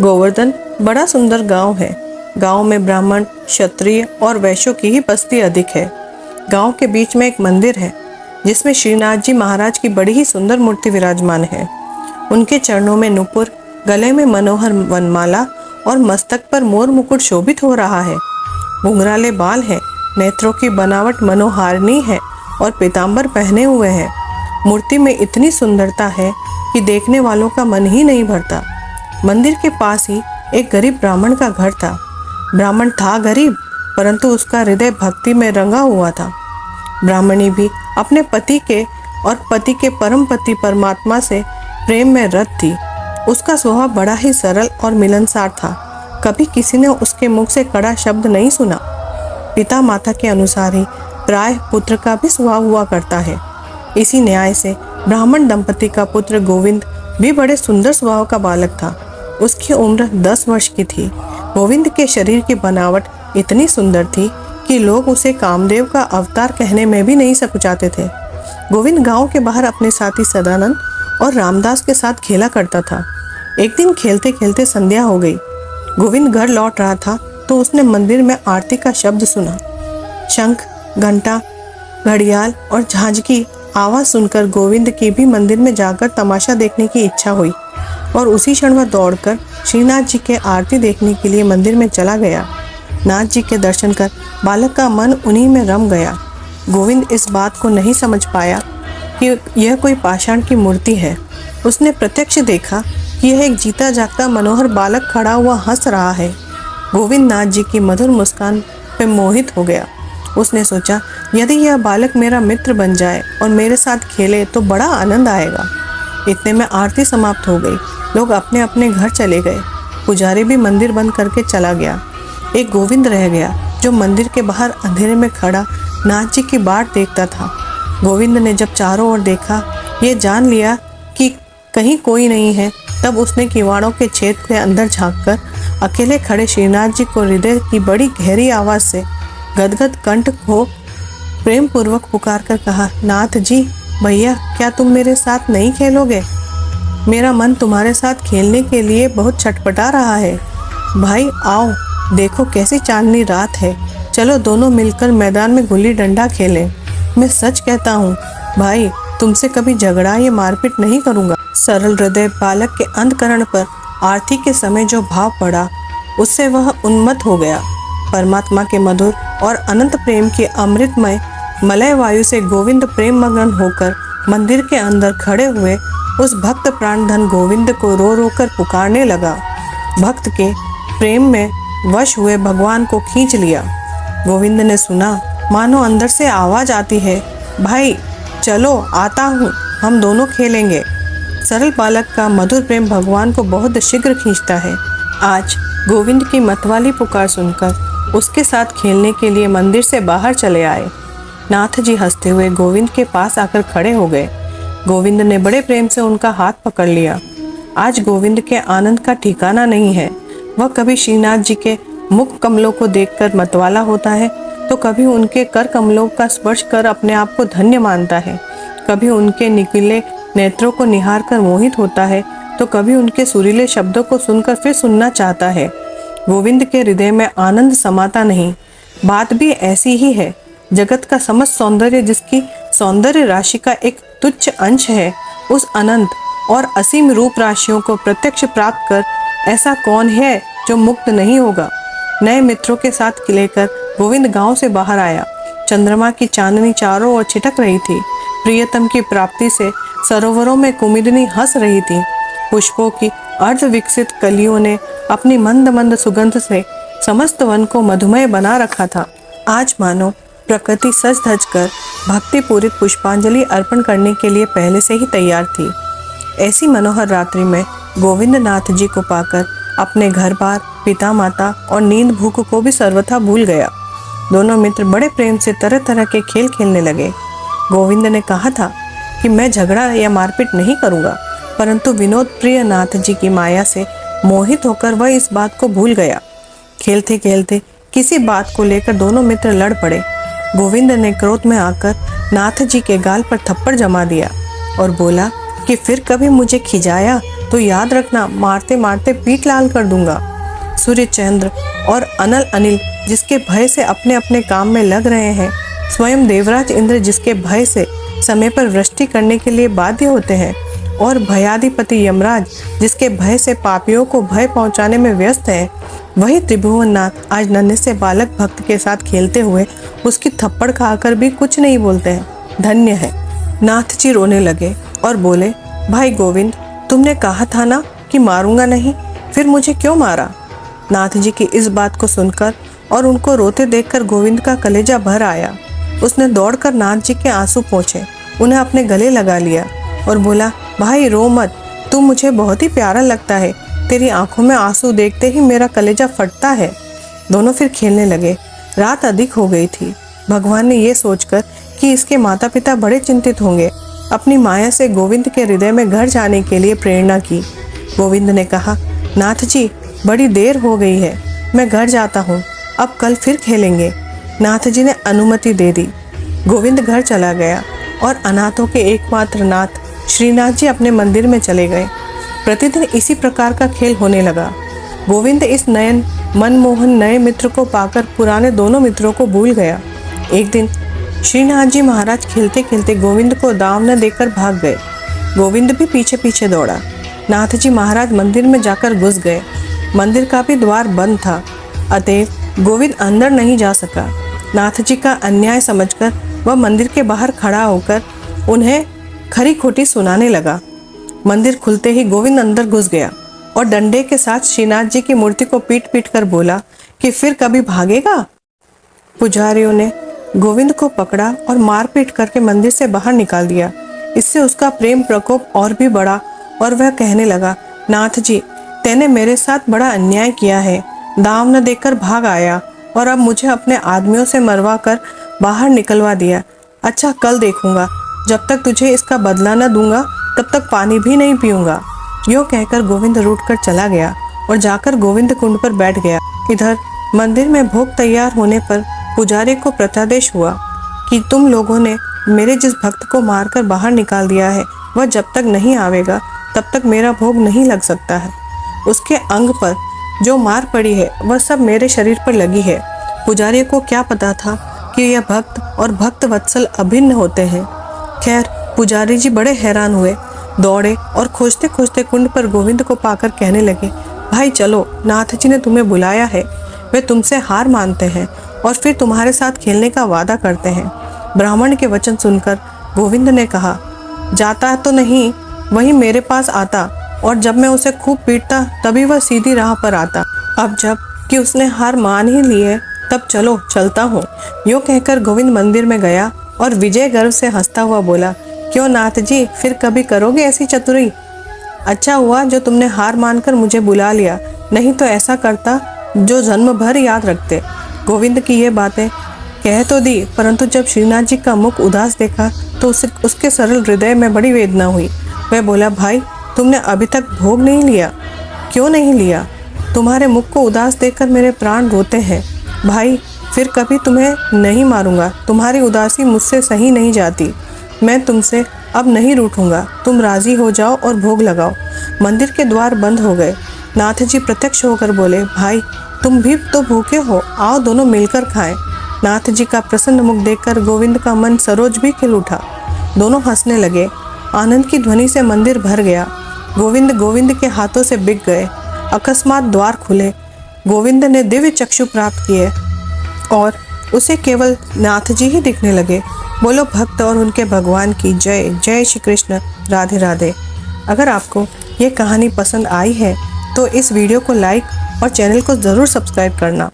गोवर्धन बड़ा सुंदर गांव है। गांव में ब्राह्मण, क्षत्रिय और वैश्यों की ही बस्ती अधिक है। गांव के बीच में एक मंदिर है जिसमें श्रीनाथ जी महाराज की बड़ी ही सुंदर मूर्ति विराजमान है। उनके चरणों में नुपुर, गले में मनोहर वनमाला और मस्तक पर मोर मुकुट शोभित हो रहा है। घुंघराले बाल है, नेत्रों की बनावट मनोहारिणी है और पीतांबर पहने हुए हैं। मूर्ति में इतनी सुंदरता है कि देखने वालों का मन ही नहीं भरता। मंदिर के पास ही एक गरीब ब्राह्मण का घर था। ब्राह्मण था गरीब, परंतु उसका हृदय भक्ति में रंगा हुआ था। ब्राह्मणी भी अपने पति के और पति के परम पति परमात्मा से प्रेम में रत थी। उसका स्वभाव बड़ा ही सरल और मिलनसार था। कभी किसी ने उसके मुख से कड़ा शब्द नहीं सुना। पिता माता के अनुसार ही प्राय पुत्र का भी स्वभाव हुआ करता है। इसी न्याय से ब्राह्मण दंपति का पुत्र गोविंद भी बड़े सुंदर स्वभाव का बालक था। उसकी उम्र 10 वर्ष की थी। गोविंद के शरीर की बनावट इतनी सुंदर थी कि लोग उसे कामदेव का अवतार कहने में भी नहीं सकुचाते थे। गोविंद गांव के बाहर अपने साथी सदानंद और रामदास के साथ खेला करता था। एक दिन खेलते खेलते संध्या हो गई। गोविंद घर लौट रहा था तो उसने मंदिर में आरती का शब्द सुना। शंख, घंटा, घड़ियाल और झांझ की आवाज सुनकर गोविंद की भी मंदिर में जाकर तमाशा देखने की इच्छा हुई और उसी क्षण वह दौड़कर श्रीनाथ जी के आरती देखने के लिए मंदिर में चला गया। नाथ जी के दर्शन कर बालक का मन उन्हीं में रम गया। गोविंद इस बात को नहीं समझ पाया कि यह कोई पाषाण की मूर्ति है। उसने प्रत्यक्ष देखा कि यह एक जीता जागता मनोहर बालक खड़ा हुआ हंस रहा है। गोविंद नाथ जी की मधुर मुस्कान पे मोहित हो गया। उसने सोचा, यदि यह बालक मेरा मित्र बन जाए और मेरे साथ खेले तो बड़ा आनंद आएगा। इतने में आरती समाप्त हो गई। लोग अपने अपने घर चले गए। पुजारी भी मंदिर बंद करके चला गया। एक गोविंद रह गया जो मंदिर के बाहर अंधेरे में खड़ा नाथ जी की बाट देखता था। गोविंद ने जब चारों ओर देखा, ये जान लिया कि कहीं कोई नहीं है, तब उसने किवाड़ों के छेद के अंदर झांककर अकेले खड़े श्रीनाथ जी को हृदय की बड़ी गहरी आवाज से गदगद कंठ को प्रेम पूर्वक पुकार कर कहा, नाथ जी भैया, क्या तुम मेरे साथ नहीं खेलोगे? मेरा मन तुम्हारे साथ खेलने के लिए बहुत छटपटा रहा है। भाई आओ, देखो कैसी चांदनी रात है। चलो दोनों मिलकर मैदान में गुल्ली डंडा खेलें। मैं सच कहता हूँ भाई, तुमसे कभी झगड़ा या मारपीट नहीं करूँगा। सरल हृदय बालक के अंतःकरण पर आरती के समय जो भाव पड़ा, उससे वह उन्मत्त हो गया। परमात्मा के मधुर और अनंत प्रेम के अमृतमय मलय वायु से गोविंद प्रेम मग्न होकर मंदिर के अंदर खड़े हुए उस भक्त प्राणधन गोविंद को रो रो कर पुकारने लगा। भक्त के प्रेम में वश हुए भगवान को खींच लिया। गोविंद ने सुना, मानो अंदर से आवाज आती है, भाई चलो आता हूँ, हम दोनों खेलेंगे। सरल बालक का मधुर प्रेम भगवान को बहुत शीघ्र खींचता है। आज गोविंद की मतवाली पुकार सुनकर उसके साथ खेलने के लिए मंदिर से बाहर चले आए। नाथ जी हंसते हुए गोविंद के पास आकर खड़े हो गए। गोविंद ने बड़े प्रेम से उनका हाथ पकड़ लिया। आज गोविंद के आनंद का ठिकाना नहीं है। वह कभी श्रीनाथ जी के मुख कमलों को देखकर मतवाला होता है, तो कभी उनके कर कमलों का स्पर्श कर अपने आप को धन्य मानता है। कभी उनके निकिले नेत्रों को निहार कर मोहित होता है, तो कभी उनके सुरीले शब्दों को सुनकर फिर सुनना चाहता है। गोविंद के हृदय में आनंद समाता नहीं। बात भी ऐसी ही है। जगत का समस्त सौंदर्य जिसकी सौंदर्य राशि का एक तुच्छ अंश है, उस अनंत और असीम रूप राशियों को प्रत्यक्ष प्राप्त कर ऐसा कौन है जो मुक्त नहीं होगा। नए मित्रों के साथ लेकर गोविंद गांव से बाहर आया। चंद्रमा की चांदनी चारों ओर छिटक रही थी। प्रियतम की प्राप्ति से सरोवरों में कुमुदिनी हंस रही थी। पुष्पों की अर्ध विकसित कलियों ने अपनी मंद मंद सुगंध से समस्त वन को मधुमय बना रखा था। आज मानो प्रकृति सज धज कर भक्ति पूरित पुष्पांजलि अर्पण करने के लिए पहले से ही तैयार थी। ऐसी मनोहर रात्रि में गोविंद नाथ जी को पाकर अपने घर बार, पिता माता और नींद भूख को भी सर्वथा भूल गया। दोनों मित्र बड़े प्रेम से तरह तरह के खेल खेलने लगे। गोविंद ने कहा था कि मैं झगड़ा या मारपीट नहीं करूँगा, परंतु विनोद प्रिय नाथ जी की माया से मोहित होकर वह इस बात को भूल गया। खेलते खेलते किसी बात को लेकर दोनों मित्र लड़ पड़े। गोविंद ने क्रोध में आकर नाथ जी के गाल पर थप्पड़ जमा दिया और बोला कि फिर कभी मुझे खिजाया तो याद रखना मारते मारते पीठ लाल कर दूंगा। सूर्य चंद्र और अनल अनिल जिसके भय से अपने अपने काम में लग रहे हैं, स्वयं देवराज इंद्र जिसके भय से समय पर वृष्टि करने के लिए बाध्य होते हैं, और भयाधिपति यमराज जिसके भय से पापियों को भय पहुंचाने में व्यस्त है, वही त्रिभुवननाथ आज नन्हे से बालक भक्त के साथ खेलते हुए उसकी थप्पड़ खाकर भी कुछ नहीं बोलते हैं। धन्य है। नाथ जी रोने लगे और बोले, भाई गोविंद, तुमने कहा था ना कि मारूंगा नहीं, फिर मुझे क्यों मारा? नाथ जी की इस बात को सुनकर और उनको रोते देखकर गोविंद का कलेजा भर आया। उसने दौड़कर नाथ जी के आंसू पोंछे, उन्हें अपने गले लगा लिया और बोला, भाई रो मत, तू मुझे बहुत ही प्यारा लगता है, तेरी आंखों में आंसू देखते ही मेरा कलेजा फटता है। दोनों फिर खेलने लगे। रात अधिक हो गई थी। भगवान ने ये सोचकर कि इसके माता पिता बड़े चिंतित होंगे, अपनी माया से गोविंद के हृदय में घर जाने के लिए प्रेरणा की। गोविंद ने कहा, नाथ जी, बड़ी देर हो गई है, मैं घर जाता हूँ, अब कल फिर खेलेंगे। नाथ जी ने अनुमति दे दी। गोविंद घर चला गया और अनाथों के एकमात्र नाथ श्रीनाथ जी अपने मंदिर में चले गए। प्रतिदिन इसी प्रकार का खेल होने लगा। गोविंद इस नयन मनमोहन नए मित्र को पाकर पुराने दोनों मित्रों को भूल गया। एक दिन श्रीनाथ जी महाराज खेलते खेलते गोविंद को दांव न देकर भाग गए। गोविंद भी पीछे पीछे दौड़ा। नाथ जी महाराज मंदिर में जाकर घुस गए। मंदिर का भी द्वार बंद था, अतएव गोविंद अंदर नहीं जा सका। नाथ जी का अन्याय समझकर वह मंदिर के बाहर खड़ा होकर उन्हें खरी खोटी सुनाने लगा। मंदिर खुलते ही गोविंद अंदर घुस गया और डंडे के साथ श्रीनाथ जी की मूर्ति को पीट पीट कर बोला कि फिर कभी भागेगा? पुजारियों ने गोविंद को पकड़ा और मारपीट करके मंदिर से बाहर निकाल दिया। इससे उसका प्रेम प्रकोप और भी बढ़ा और वह कहने लगा, नाथ जी, तैने मेरे साथ बड़ा अन्याय किया है, दांव न देकर भाग आया और अब मुझे अपने आदमियों से मरवा कर बाहर निकलवा दिया। अच्छा, कल देखूंगा, जब तक तुझे इसका बदला न दूंगा तब तक पानी भी नहीं पीऊंगा। यूँ कहकर गोविंद रूठकर चला गया और जाकर गोविंद कुंड पर बैठ गया। इधर मंदिर में भोग तैयार होने पर पुजारी को प्रत्यादेश हुआ कि तुम लोगों ने मेरे जिस भक्त को मारकर बाहर निकाल दिया है, वह जब तक नहीं आवेगा तब तक मेरा भोग नहीं लग सकता है। उसके अंग पर जो मार पड़ी है वह सब मेरे शरीर पर लगी है। पुजारी को क्या पता था कि यह भक्त और भक्त वत्सल अभिन्न होते हैं। खैर, पुजारी जी बड़े हैरान हुए, दौड़े और खोजते खोजते कुंड पर गोविंद को पाकर कहने लगे, भाई चलो, नाथ जी ने तुम्हें बुलाया है, वे तुमसे हार मानते हैं और फिर तुम्हारे साथ खेलने का वादा करते हैं। ब्राह्मण के वचन सुनकर गोविंद ने कहा, जाता तो नहीं, वही मेरे पास आता और जब मैं उसे खूब पीटता तभी वह सीधी राह पर आता। अब जब कि उसने हार मान ही ली है, तब चलो, चलता हूँ। यूँ कहकर गोविंद मंदिर में गया और विजय गर्व से हंसता हुआ बोला, क्यों नाथ जी, फिर कभी करोगे ऐसी चतुरी? अच्छा हुआ जो तुमने हार मानकर मुझे बुला लिया, नहीं तो ऐसा करता जो जन्म भर याद रखते। गोविंद की ये बातें कह तो दी, परंतु जब श्रीनाथ जी का मुख उदास देखा तो उसके सरल हृदय में बड़ी वेदना हुई। वह बोला, भाई, तुमने अभी तक भोग नहीं लिया? क्यों नहीं लिया? तुम्हारे मुख को उदास देखकर मेरे प्राण रोते हैं। भाई, फिर कभी तुम्हें नहीं मारूंगा, तुम्हारी उदासी मुझसे सही नहीं जाती। मैं तुमसे अब नहीं रूठूंगा, तुम राजी हो जाओ और भोग लगाओ। मंदिर के द्वार बंद हो गए। नाथ जी प्रत्यक्ष होकर बोले, भाई, तुम भी तो भूखे हो, आओ दोनों मिलकर खाएं। नाथ जी का प्रसन्न मुख देखकर गोविंद का मन सरोज भी खिल उठा। दोनों हंसने लगे। आनंद की ध्वनि से मंदिर भर गया। गोविंद के हाथों से बिक गए। अकस्मात द्वार खुले। गोविंद ने दिव्य चक्षु प्राप्त किए और उसे केवल नाथ जी ही दिखने लगे। बोलो भक्त और उनके भगवान की जय। जय श्री कृष्ण। राधे राधे। अगर आपको ये कहानी पसंद आई है तो इस वीडियो को लाइक और चैनल को ज़रूर सब्सक्राइब करना।